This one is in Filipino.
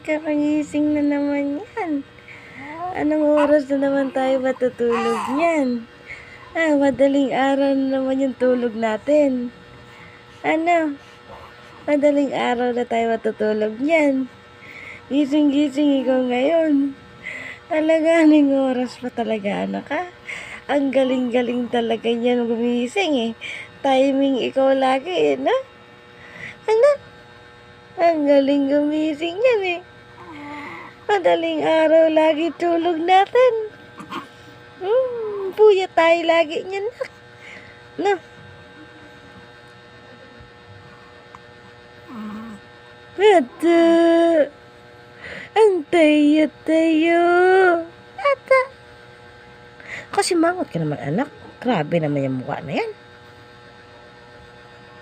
kakagising na naman yan. Anong oras na naman tayo matutulog niyan? Madaling araw na naman yung tulog natin. Madaling araw na tayo matutulog niyan. Gising-gising ikaw ngayon. Alaganing oras pa talaga, anak ha? Ang galing-galing talaga niyan gumising eh. Timing ikaw lagi eh, no? Ang galing gumising yan eh. Madaling araw lagi tulog natin. Puya tayo lagi niyan, no? Ata, ang tayo. Ata. Kasi mangot ka naman, anak. Grabe naman yung mukha na yan.